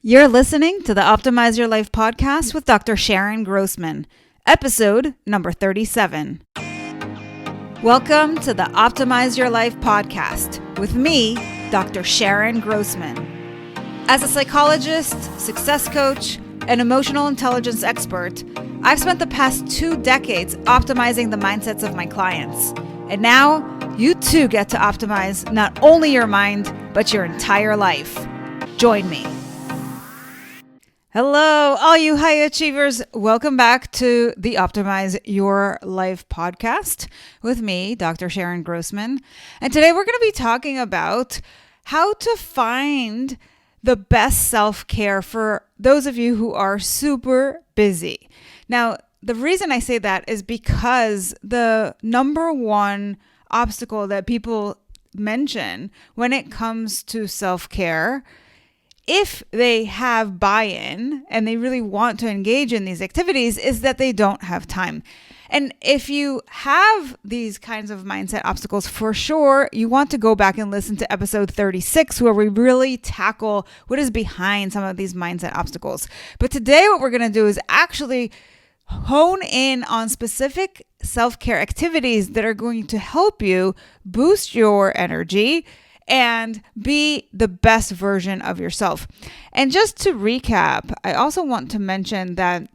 You're listening to the Optimize Your Life podcast with Dr. Sharon Grossman, episode number 37. Welcome to the Optimize Your Life podcast with me, Dr. Sharon Grossman. As a psychologist, success coach, and emotional intelligence expert, I've spent the past 2 decades optimizing the mindsets of my clients. And now, you too get to optimize not only your mind, but your entire life. Join me. Hello, all you high achievers. Welcome back to the Optimize Your Life podcast with me, Dr. Sharon Grossman. And today we're going to be talking about how to find the best self-care for those of you who are super busy. Now, the reason I say that is because the number one obstacle that people mention when it comes to self-care, if they have buy-in and they really want to engage in these activities, is that they don't have time. And if you have these kinds of mindset obstacles, for sure, you want to go back and listen to episode 36, where we really tackle what is behind some of these mindset obstacles. But today, what we're going to do is actually hone in on specific self-care activities that are going to help you boost your energy and be the best version of yourself. And just to recap, I also want to mention that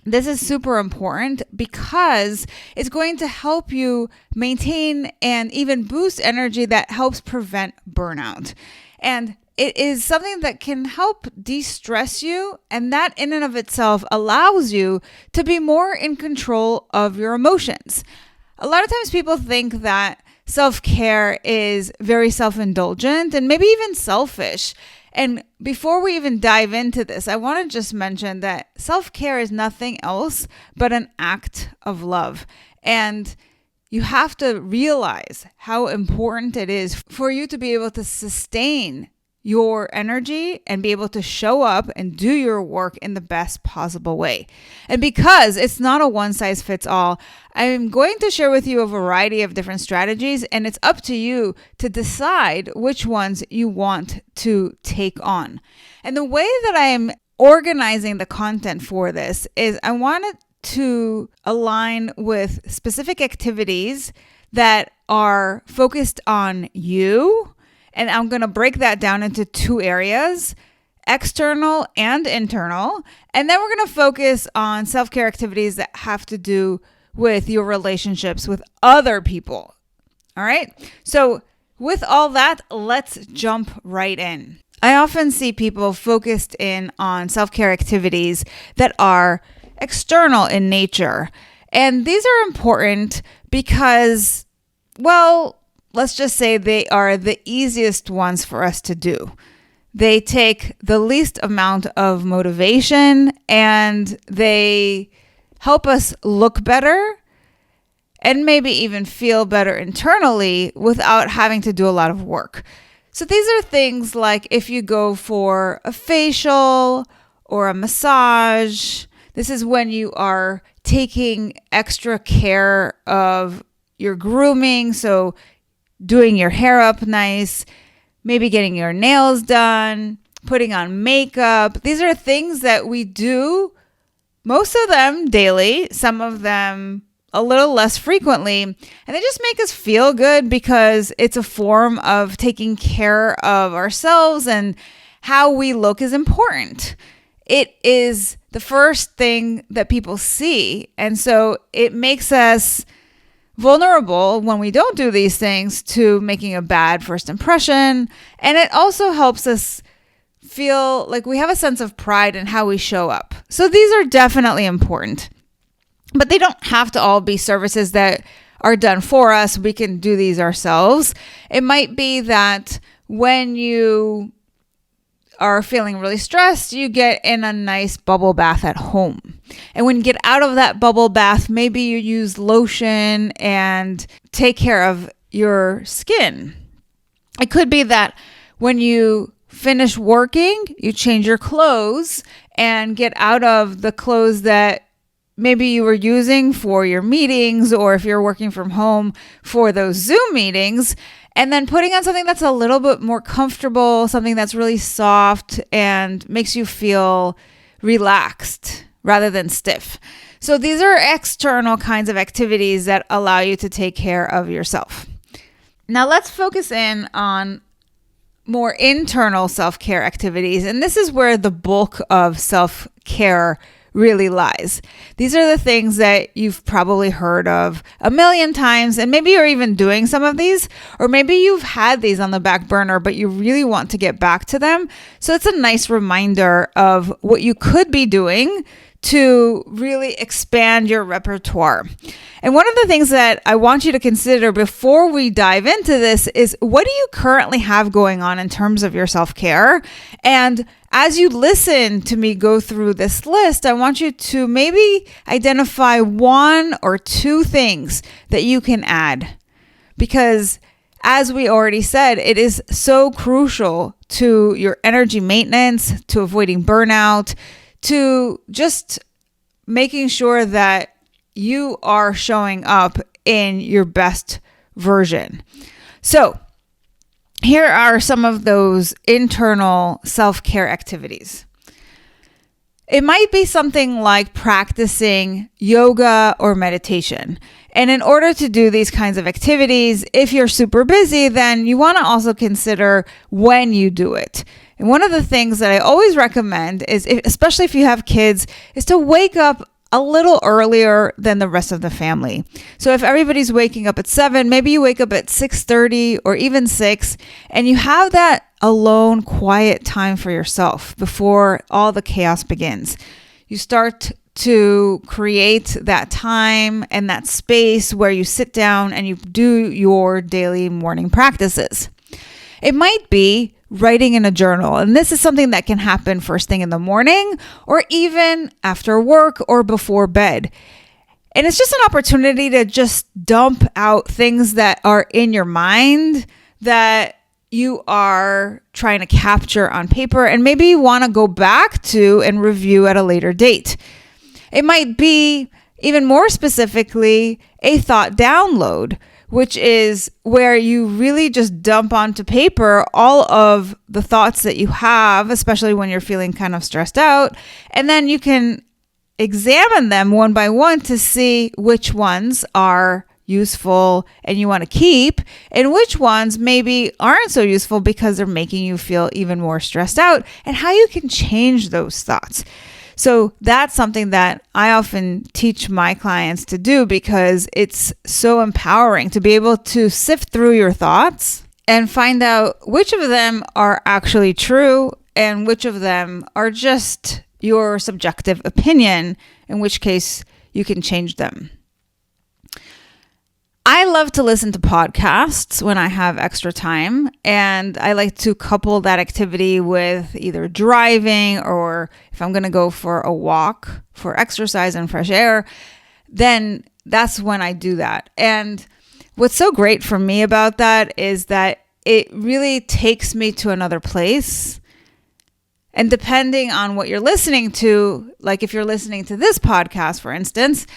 this is super important because it's going to help you maintain and even boost energy that helps prevent burnout. And it is something that can help de-stress you, and that in and of itself allows you to be more in control of your emotions. A lot of times people think that self-care is very self-indulgent and maybe even selfish. And before we even dive into this, I want to just mention that self-care is nothing else but an act of love. And you have to realize how important it is for you to be able to sustain your energy and be able to show up and do your work in the best possible way. And because it's not a one-size-fits-all, I'm going to share with you a variety of different strategies, and it's up to you to decide which ones you want to take on. And the way that I'm organizing the content for this is I wanted to align with specific activities that are focused on you. And I'm going to break that down into 2 areas, external and internal. And then we're going to focus on self-care activities that have to do with your relationships with other people. All right. So with all that, let's jump right in. I often see people focused in on self-care activities that are external in nature. And these are important because, well, let's just say they are the easiest ones for us to do. They take the least amount of motivation and they help us look better and maybe even feel better internally without having to do a lot of work. So these are things like if you go for a facial or a massage. This is when you are taking extra care of your grooming. So doing your hair up nice, maybe getting your nails done, putting on makeup. These are things that we do, most of them daily, some of them a little less frequently, and they just make us feel good because it's a form of taking care of ourselves, and how we look is important. It is the first thing that people see, and so it makes us vulnerable when we don't do these things to making a bad first impression. And it also helps us feel like we have a sense of pride in how we show up. So these are definitely important, but they don't have to all be services that are done for us. We can do these ourselves. It might be that when you are feeling really stressed, you get in a nice bubble bath at home. And when you get out of that bubble bath, maybe you use lotion and take care of your skin. It could be that when you finish working, you change your clothes and get out of the clothes that maybe you were using for your meetings, or if you're working from home for those Zoom meetings, And then putting on something that's a little bit more comfortable, something that's really soft and makes you feel relaxed rather than stiff. So these are external kinds of activities that allow you to take care of yourself. Now let's focus in on more internal self-care activities. And this is where the bulk of self-care really lies. These are the things that you've probably heard of a million times, and maybe you're even doing some of these, or maybe you've had these on the back burner, but you really want to get back to them. So it's a nice reminder of what you could be doing to really expand your repertoire. And one of the things that I want you to consider before we dive into this is, what do you currently have going on in terms of your self-care? And as you listen to me go through this list, I want you to maybe identify one or two things that you can add. Because as we already said, it is so crucial to your energy maintenance, to avoiding burnout, to just making sure that you are showing up in your best version. So here are some of those internal self-care activities. It might be something like practicing yoga or meditation. And in order to do these kinds of activities, if you're super busy, then you want to also consider when you do it. And one of the things that I always recommend is, especially if you have kids, is to wake up a little earlier than the rest of the family. So if everybody's waking up at 7, maybe you wake up at 6:30 or even 6, and you have that alone, quiet time for yourself before all the chaos begins. You start to create that time and that space where you sit down and you do your daily morning practices. It might be writing in a journal. And this is something that can happen first thing in the morning or even after work or before bed. And it's just an opportunity to just dump out things that are in your mind that you are trying to capture on paper and maybe you want to go back to and review at a later date. It might be, even more specifically, a thought download, which is where you really just dump onto paper all of the thoughts that you have, especially when you're feeling kind of stressed out. And then you can examine them one by one to see which ones are useful and you want to keep, and which ones maybe aren't so useful because they're making you feel even more stressed out, and how you can change those thoughts. So that's something that I often teach my clients to do because it's so empowering to be able to sift through your thoughts and find out which of them are actually true and which of them are just your subjective opinion, in which case you can change them. I love to listen to podcasts when I have extra time, and I like to couple that activity with either driving, or if I'm going to go for a walk for exercise and fresh air, then that's when I do that. And what's so great for me about that is that it really takes me to another place. And depending on what you're listening to, like if you're listening to this podcast, for instance,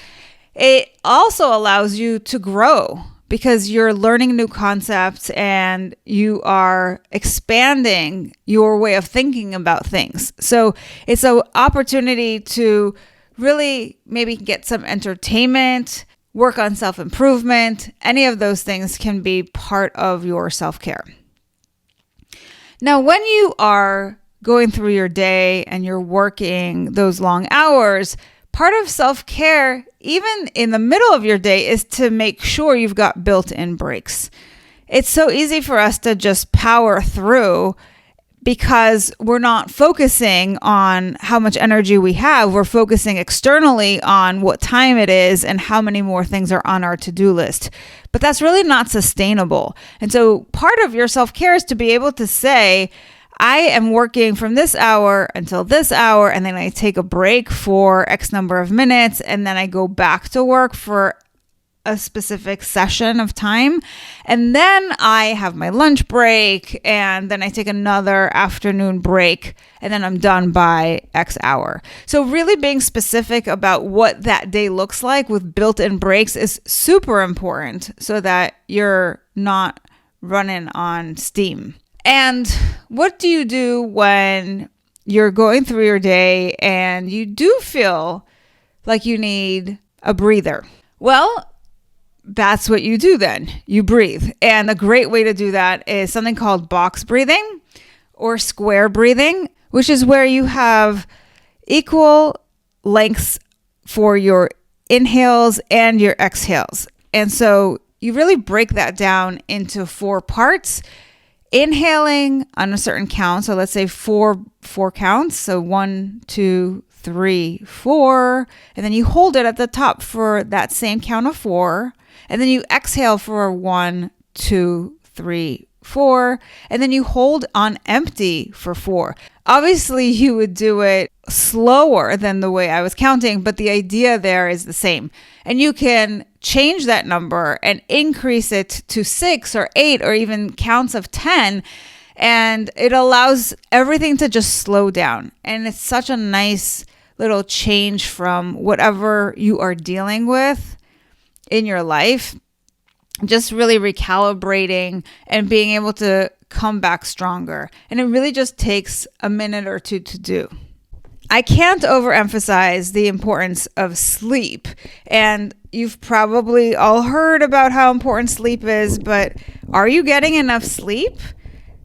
it also allows you to grow because you're learning new concepts and you are expanding your way of thinking about things. So it's an opportunity to really maybe get some entertainment, work on self-improvement. Any of those things can be part of your self-care. Now, when you are going through your day and you're working those long hours, part of self-care, even in the middle of your day, is to make sure you've got built-in breaks. It's so easy for us to just power through because we're not focusing on how much energy we have. We're focusing externally on what time it is and how many more things are on our to-do list. But that's really not sustainable. And so part of your self-care is to be able to say, I am working from this hour until this hour, and then I take a break for X number of minutes, and then I go back to work for a specific session of time. And then I have my lunch break, and then I take another afternoon break, and then I'm done by X hour. So really being specific about what that day looks like with built-in breaks is super important so that you're not running on steam. And what do you do when you're going through your day and you do feel like you need a breather? Well, that's what you do then. You breathe. And a great way to do that is something called box breathing or square breathing, which is where you have equal lengths for your inhales and your exhales. And so you really break that down into 4 parts. Inhaling on a certain count. So let's say four counts. So 1, 2, 3, 4. And then you hold it at the top for that same count of 4. And then you exhale for 1, 2, 3, 4. And then you hold on empty for 4. Obviously, you would do it slower than the way I was counting, but the idea there is the same. And you can change that number and increase it to 6 or 8 or even counts of 10. And it allows everything to just slow down. And it's such a nice little change from whatever you are dealing with in your life. Just really recalibrating and being able to come back stronger. And it really just takes a minute or two to do. I can't overemphasize the importance of sleep. And you've probably all heard about how important sleep is, but are you getting enough sleep?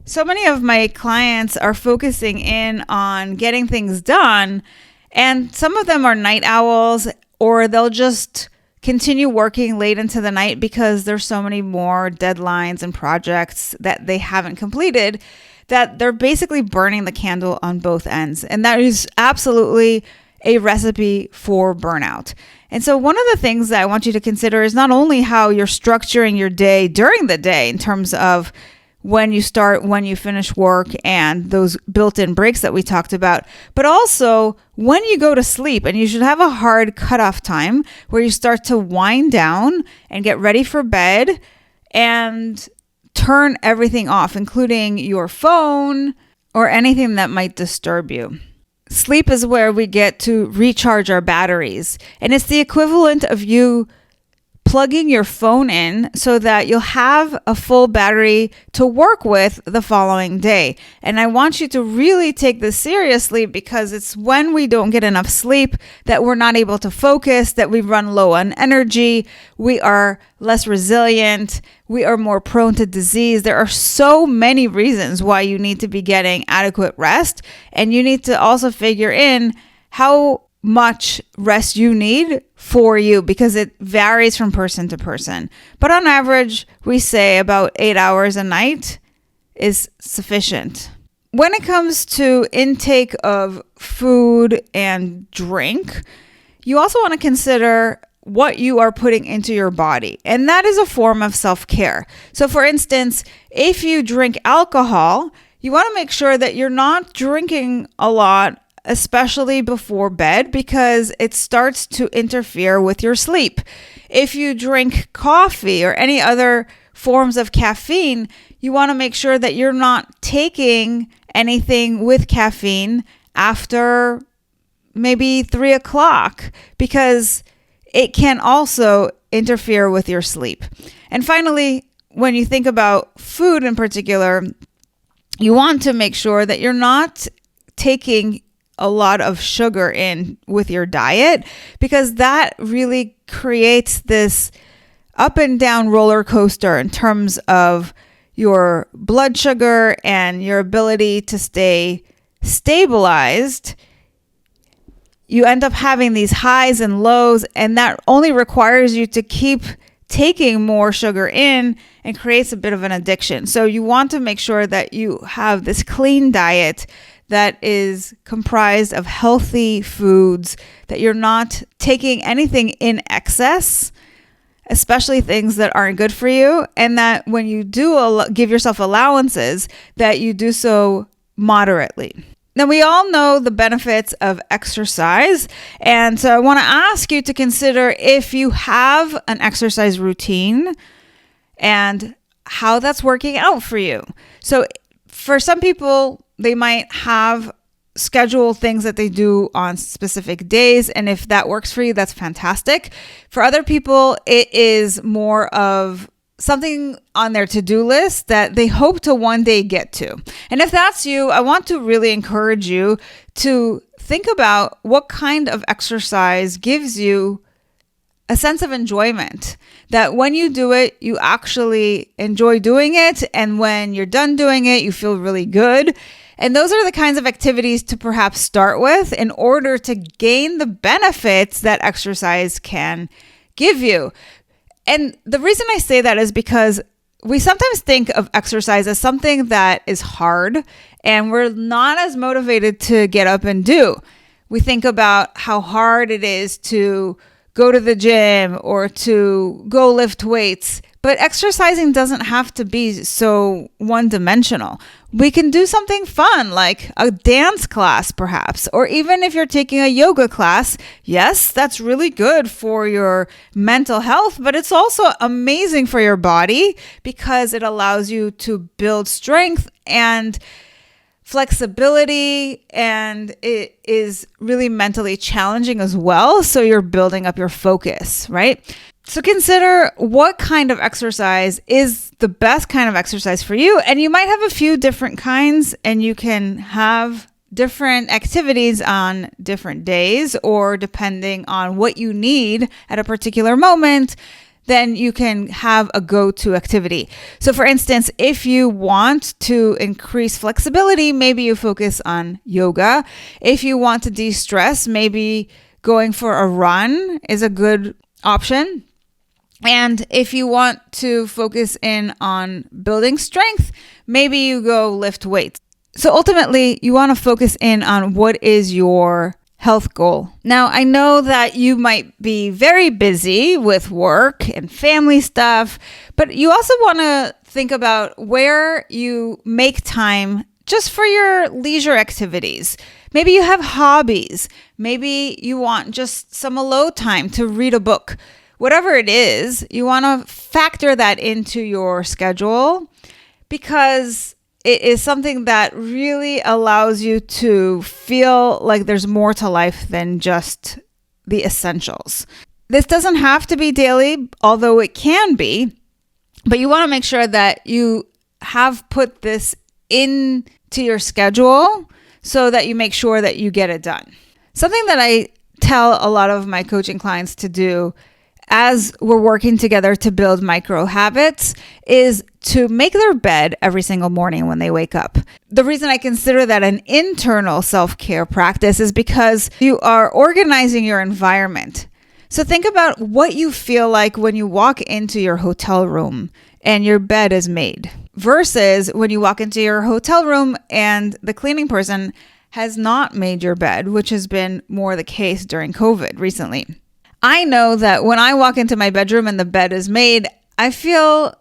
So many of my clients are focusing in on getting things done, and some of them are night owls, or they'll just continue working late into the night because there's so many more deadlines and projects that they haven't completed that they're basically burning the candle on both ends. And that is absolutely a recipe for burnout. And so one of the things that I want you to consider is not only how you're structuring your day during the day in terms of when you start, when you finish work, and those built-in breaks that we talked about, but also when you go to sleep. And you should have a hard cutoff time where you start to wind down and get ready for bed and turn everything off, including your phone or anything that might disturb you. Sleep is where we get to recharge our batteries. And it's the equivalent of you plugging your phone in so that you'll have a full battery to work with the following day. And I want you to really take this seriously, because it's when we don't get enough sleep that we're not able to focus, that we run low on energy, we are less resilient, we are more prone to disease. There are so many reasons why you need to be getting adequate rest, and you need to also figure in how much rest you need for you, because it varies from person to person. But on average, we say about 8 hours a night is sufficient. When it comes to intake of food and drink, you also want to consider what you are putting into your body. And that is a form of self-care. So for instance, if you drink alcohol, you want to make sure that you're not drinking a lot, especially before bed, because it starts to interfere with your sleep. If you drink coffee or any other forms of caffeine, you want to make sure that you're not taking anything with caffeine after maybe 3 o'clock, because it can also interfere with your sleep. And finally, when you think about food in particular, you want to make sure that you're not taking a lot of sugar in with your diet, because that really creates this up and down roller coaster in terms of your blood sugar and your ability to stay stabilized. You end up having these highs and lows, and that only requires you to keep taking more sugar in and creates a bit of an addiction. So you want to make sure that you have this clean diet that is comprised of healthy foods, that you're not taking anything in excess, especially things that aren't good for you, and that when you do give yourself allowances, that you do so moderately. Now, we all know the benefits of exercise, and so I want to ask you to consider if you have an exercise routine and how that's working out for you. So for some people, they might have scheduled things that they do on specific days, and if that works for you, that's fantastic. For other people, it is more of something on their to-do list that they hope to one day get to. And if that's you, I want to really encourage you to think about what kind of exercise gives you a sense of enjoyment, that when you do it, you actually enjoy doing it. And when you're done doing it, you feel really good. And those are the kinds of activities to perhaps start with in order to gain the benefits that exercise can give you. And the reason I say that is because we sometimes think of exercise as something that is hard and we're not as motivated to get up and do. We think about how hard it is to go to the gym or to go lift weights. But exercising doesn't have to be so one-dimensional. We can do something fun like a dance class perhaps, or even if you're taking a yoga class, yes, that's really good for your mental health, but it's also amazing for your body because it allows you to build strength and flexibility, and it is really mentally challenging as well. So you're building up your focus, right? So consider what kind of exercise is the best kind of exercise for you. And you might have a few different kinds, and you can have different activities on different days, or depending on what you need at a particular moment, then you can have a go-to activity. So for instance, if you want to increase flexibility, maybe you focus on yoga. If you want to de-stress, maybe going for a run is a good option. And if you want to focus in on building strength, maybe you go lift weights. So ultimately, you want to focus in on what is your health goal. Now, I know that you might be very busy with work and family stuff, but you also want to think about where you make time just for your leisure activities. Maybe you have hobbies. Maybe you want just some alone time to read a book. Whatever it is, you want to factor that into your schedule because it is something that really allows you to feel like there's more to life than just the essentials. This doesn't have to be daily, although it can be, but you want to make sure that you have put this into your schedule so that you make sure that you get it done. Something that I tell a lot of my coaching clients to do as we're working together to build micro habits is to make their bed every single morning when they wake up. The reason I consider that an internal self-care practice is because you are organizing your environment. So think about what you feel like when you walk into your hotel room and your bed is made versus when you walk into your hotel room and the cleaning person has not made your bed, which has been more the case during COVID recently. I know that when I walk into my bedroom and the bed is made, I feel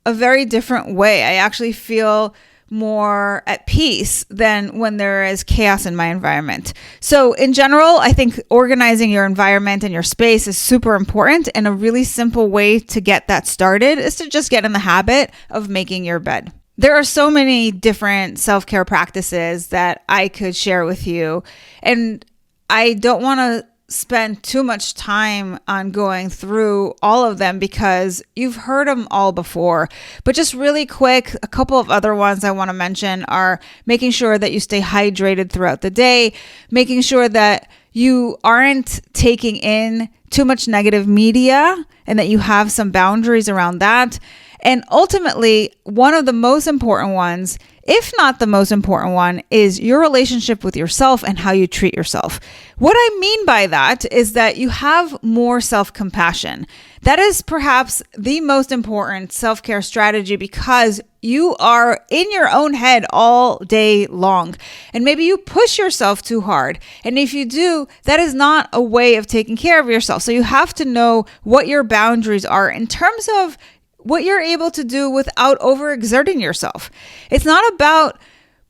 a very different way. I actually feel more at peace than when there is chaos in my environment. So in general, I think organizing your environment and your space is super important. And a really simple way to get that started is to just get in the habit of making your bed. There are so many different self-care practices that I could share with you. And I don't want to spend too much time on going through all of them because you've heard them all before. But just really quick, a couple of other ones I want to mention are making sure that you stay hydrated throughout the day, making sure that you aren't taking in too much negative media and that you have some boundaries around that. And ultimately, one of the most important ones, if not the most important one, is your relationship with yourself and how you treat yourself. What I mean by that is that you have more self-compassion. That is perhaps the most important self-care strategy because you are in your own head all day long. And maybe you push yourself too hard. And if you do, that is not a way of taking care of yourself. So you have to know what your boundaries are in terms of what you're able to do without overexerting yourself. It's not about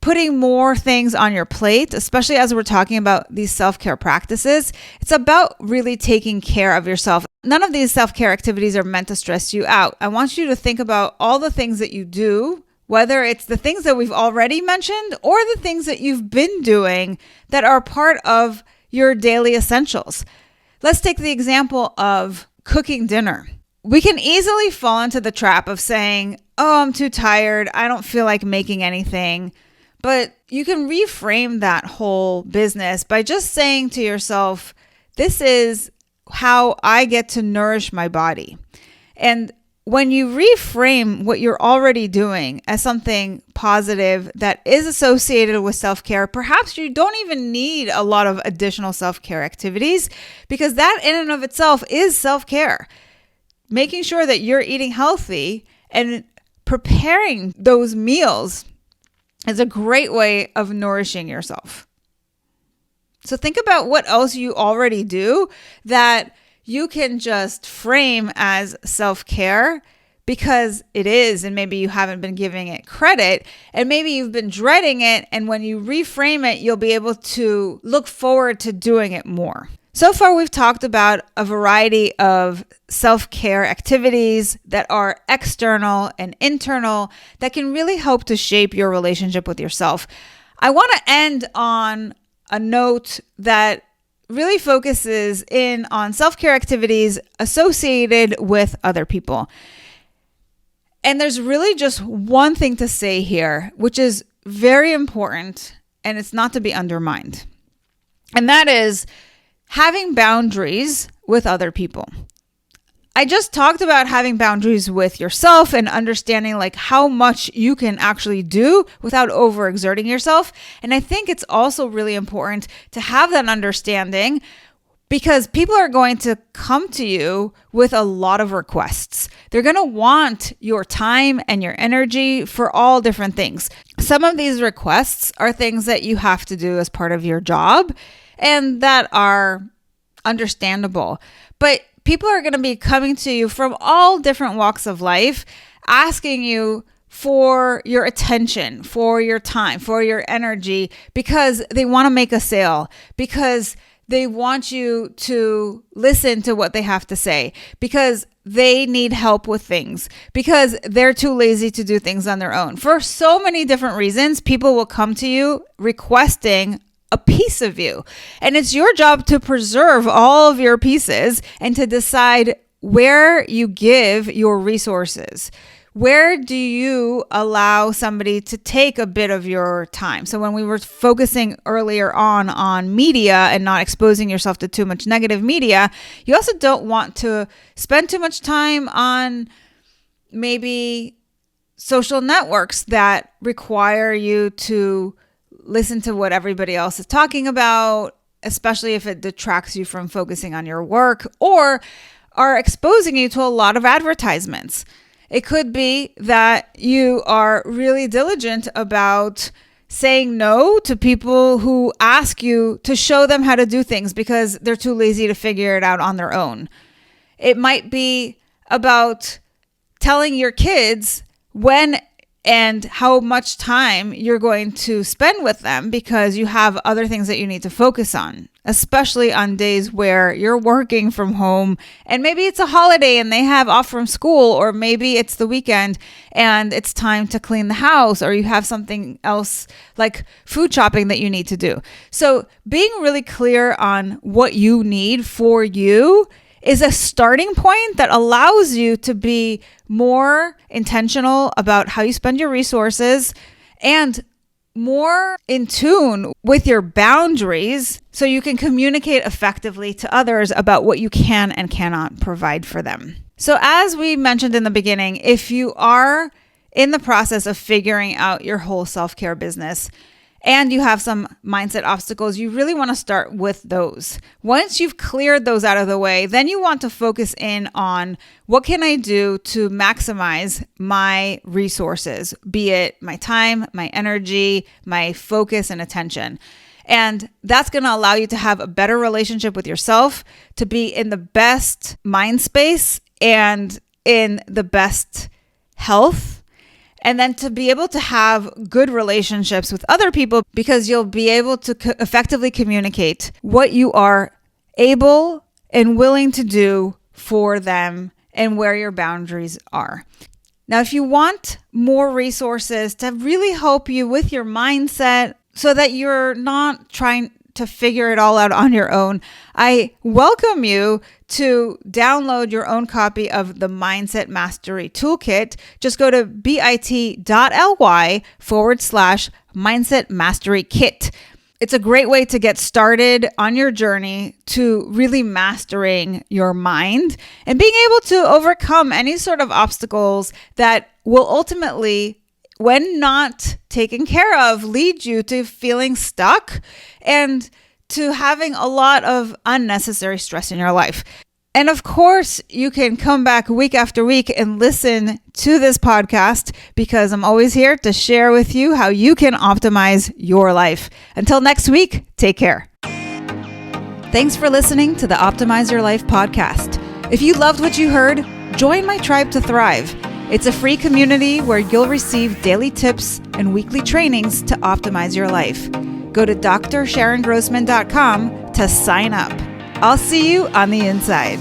putting more things on your plate, especially as we're talking about these self-care practices. It's about really taking care of yourself. None of these self-care activities are meant to stress you out. I want you to think about all the things that you do, whether it's the things that we've already mentioned or the things that you've been doing that are part of your daily essentials. Let's take the example of cooking dinner. we can easily fall into the trap of saying, oh, I'm too tired. I don't feel like making anything. But you can reframe that whole business by just saying to yourself, this is how I get to nourish my body. And when you reframe what you're already doing as something positive that is associated with self-care, perhaps you don't even need a lot of additional self-care activities, because that in and of itself is self-care. Making sure that you're eating healthy and preparing those meals is a great way of nourishing yourself. So think about what else you already do that you can just frame as self-care, because it is, and maybe you haven't been giving it credit, and maybe you've been dreading it, and when you reframe it, you'll be able to look forward to doing it more. So far, we've talked about a variety of self-care activities that are external and internal that can really help to shape your relationship with yourself. I want to end on a note that really focuses in on self-care activities associated with other people. And there's really just one thing to say here, which is very important, and it's not to be undermined. And that is having boundaries with other people. I just talked about having boundaries with yourself and understanding like how much you can actually do without overexerting yourself. And I think it's also really important to have that understanding, because people are going to come to you with a lot of requests. They're going to want your time and your energy for all different things. Some of these requests are things that you have to do as part of your job and that are understandable. But people are going to be coming to you from all different walks of life, asking you for your attention, for your time, for your energy, because they want to make a sale, because they want you to listen to what they have to say, because they need help with things, because they're too lazy to do things on their own. For so many different reasons, people will come to you requesting a piece of you. And it's your job to preserve all of your pieces and to decide where you give your resources. Where do you allow somebody to take a bit of your time? So when we were focusing earlier on media and not exposing yourself to too much negative media, you also don't want to spend too much time on maybe social networks that require you to listen to what everybody else is talking about, especially if it detracts you from focusing on your work or are exposing you to a lot of advertisements. It could be that you are really diligent about saying no to people who ask you to show them how to do things because they're too lazy to figure it out on their own. It might be about telling your kids when and how much time you're going to spend with them because you have other things that you need to focus on, especially on days where you're working from home and maybe it's a holiday and they have off from school, or maybe it's the weekend and it's time to clean the house, or you have something else like food shopping that you need to do. So being really clear on what you need for you is a starting point that allows you to be more intentional about how you spend your resources and more in tune with your boundaries so you can communicate effectively to others about what you can and cannot provide for them. So as we mentioned in the beginning, if you are in the process of figuring out your whole self-care business, and you have some mindset obstacles, you really want to start with those. Once you've cleared those out of the way, then you want to focus in on what can I do to maximize my resources, be it my time, my energy, my focus and attention. And that's going to allow you to have a better relationship with yourself, to be in the best mind space and in the best health. And then to be able to have good relationships with other people, because you'll be able to effectively communicate what you are able and willing to do for them and where your boundaries are. Now, if you want more resources to really help you with your mindset so that you're not trying to figure it all out on your own, I welcome you to download your own copy of the Mindset Mastery Toolkit. Just go to bit.ly/Mindset Mastery Kit. It's a great way to get started on your journey to really mastering your mind and being able to overcome any sort of obstacles that will ultimately, when not taken care of, lead you to feeling stuck and to having a lot of unnecessary stress in your life. And of course, you can come back week after week and listen to this podcast because I'm always here to share with you how you can optimize your life. Until next week, take care. Thanks for listening to the Optimize Your Life podcast. If you loved what you heard, join my Tribe to Thrive. It's a free community where you'll receive daily tips and weekly trainings to optimize your life. Go to drsharongrossman.com to sign up. I'll see you on the inside.